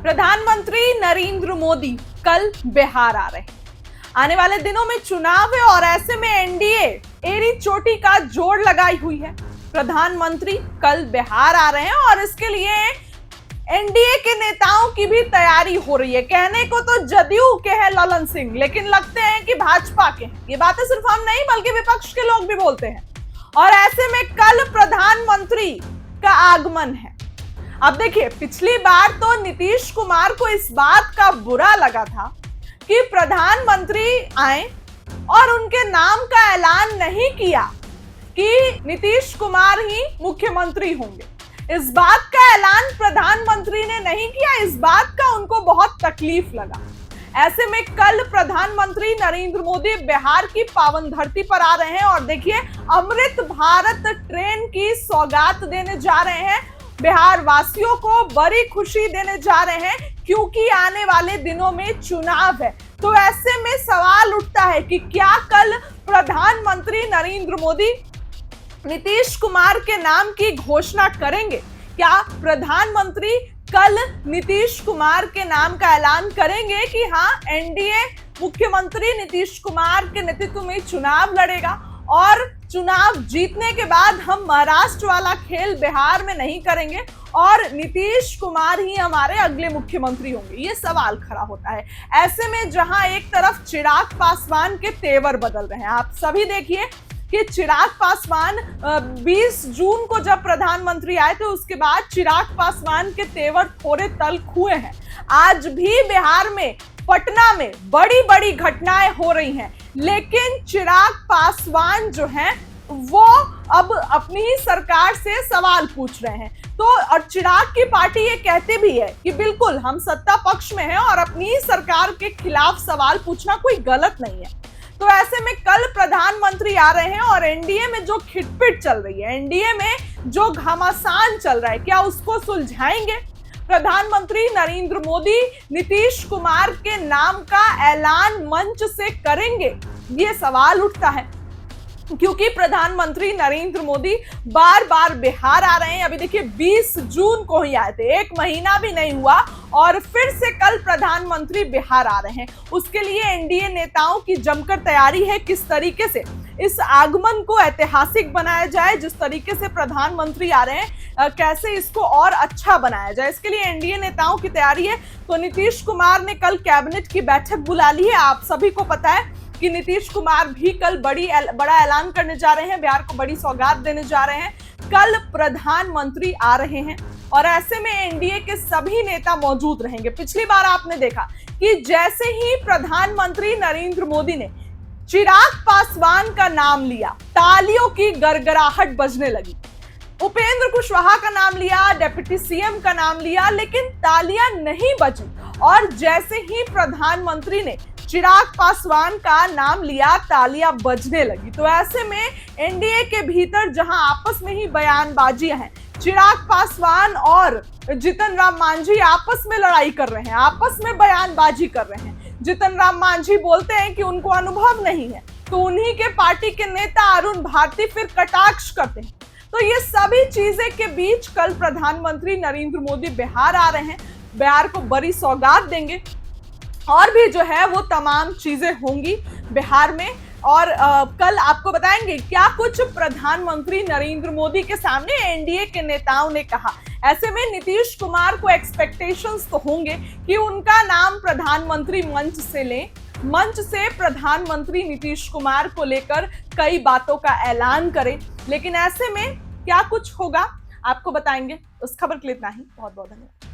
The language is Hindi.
प्रधानमंत्री नरेंद्र मोदी कल बिहार आ रहे हैं। आने वाले दिनों में चुनाव है और ऐसे में एनडीए एड़ी चोटी का जोड़ लगाई हुई है। प्रधानमंत्री कल बिहार आ रहे हैं और इसके लिए एनडीए के नेताओं की भी तैयारी हो रही है। कहने को तो जदयू के हैं ललन सिंह, लेकिन लगते हैं कि भाजपा के हैं। ये बातें सिर्फ हम नहीं बल्कि विपक्ष के लोग भी बोलते हैं। और ऐसे में कल प्रधानमंत्री का आगमन है। अब देखिए, पिछली बार तो नीतीश कुमार को इस बात का बुरा लगा था कि प्रधानमंत्री आए और उनके नाम का ऐलान नहीं किया कि नीतीश कुमार ही मुख्यमंत्री होंगे। इस बात का ऐलान प्रधानमंत्री ने नहीं किया, इस बात का उनको बहुत तकलीफ लगा। ऐसे में कल प्रधानमंत्री नरेंद्र मोदी बिहार की पावन धरती पर आ रहे हैं और देखिए, अमृत भारत ट्रेन की सौगात देने जा रहे हैं। बिहार वासियों को बड़ी खुशी देने जा रहे हैं क्योंकि आने वाले दिनों में चुनाव है। तो ऐसे में सवाल उठता है कि क्या कल प्रधानमंत्री नरेंद्र मोदी नीतीश कुमार के नाम की घोषणा करेंगे? क्या प्रधानमंत्री कल नीतीश कुमार के नाम का ऐलान करेंगे कि हाँ, एनडीए मुख्यमंत्री नीतीश कुमार के नेतृत्व में चुनाव लड़ेगा और चुनाव जीतने के बाद हम महाराष्ट्र वाला खेल बिहार में नहीं करेंगे और नीतीश कुमार ही हमारे अगले मुख्यमंत्री होंगे? ये सवाल खड़ा होता है। ऐसे में जहां एक तरफ चिराग पासवान के तेवर बदल रहे हैं, आप सभी देखिए कि चिराग पासवान 20 जून को जब प्रधानमंत्री आए थे, उसके बाद चिराग पासवान के तेवर थोड़े तल्ख हुए हैं। आज भी बिहार में, पटना में बड़ी बड़ी घटनाएं हो रही हैं, लेकिन चिराग पासवान जो हैं वो अब अपनी ही सरकार से सवाल पूछ रहे हैं। तो और चिराग की पार्टी ये कहती भी है कि बिल्कुल हम सत्ता पक्ष में हैं और अपनी ही सरकार के खिलाफ सवाल पूछना कोई गलत नहीं है। तो ऐसे में कल प्रधानमंत्री आ रहे हैं और एनडीए में जो खिटपिट चल रही है, एनडीए में जो घमासान चल रहा है, क्या उसको सुलझाएंगे? प्रधानमंत्री नरेंद्र मोदी नीतीश कुमार के नाम का ऐलान मंच से करेंगे? ये सवाल उठता है क्योंकि प्रधानमंत्री नरेंद्र मोदी बार बार बिहार आ रहे हैं। अभी देखिए, 20 जून को ही आए थे, एक महीना भी नहीं हुआ और फिर से कल प्रधानमंत्री बिहार आ रहे हैं। उसके लिए एनडीए नेताओं की जमकर तैयारी है। किस तरीके से इस आगमन को ऐतिहासिक बनाया जाए, जिस तरीके से प्रधानमंत्री आ रहे हैं, कैसे इसको और अच्छा बनाया जाए, इसके लिए एनडीए नेताओं की तैयारी है। तो नीतीश कुमार ने कल कैबिनेट की बैठक बुला ली है। आप सभी को पता है कि नीतीश कुमार भी कल बड़ा ऐलान करने जा रहे हैं, बिहार को बड़ी सौगात देने जा रहे हैं। कल प्रधानमंत्री आ रहे हैं और ऐसे में एनडीए के सभी नेता मौजूद रहेंगे। पिछली बार आपने देखा कि जैसे ही प्रधानमंत्री नरेंद्र मोदी ने चिराग पासवान का नाम लिया, तालियों की गड़गड़ाहट बजने लगी। उपेंद्र कुशवाहा का नाम लिया, डिप्टी सीएम का नाम लिया, लेकिन तालियां नहीं बजी। और जैसे ही प्रधानमंत्री ने चिराग पासवान का नाम लिया, तालियां बजने लगी। तो ऐसे में एनडीए के भीतर जहां आपस में ही बयानबाजियां हैं, चिराग पासवान और जीतन राम मांझी आपस में लड़ाई कर रहे हैं, आपस में बयानबाजी कर रहे हैं। जीतन राम मांझी बोलते हैं कि उनको अनुभव नहीं है, तो उन्हीं के पार्टी के नेता अरुण भारती फिर कटाक्ष करते हैं। तो ये सभी चीजें के बीच कल प्रधानमंत्री नरेंद्र मोदी बिहार आ रहे हैं, बिहार को बड़ी सौगात देंगे और भी जो है वो तमाम चीजें होंगी बिहार में। और कल आपको बताएंगे क्या कुछ प्रधानमंत्री नरेंद्र मोदी के सामने एनडीए के नेताओं ने कहा। ऐसे में नीतीश कुमार को एक्सपेक्टेशंस तो होंगे कि उनका नाम प्रधानमंत्री मंच से लें, मंच से प्रधानमंत्री नीतीश कुमार को लेकर कई बातों का ऐलान करें। लेकिन ऐसे में क्या कुछ होगा आपको बताएंगे। उस खबर के लिए इतना ही। बहुत बहुत धन्यवाद।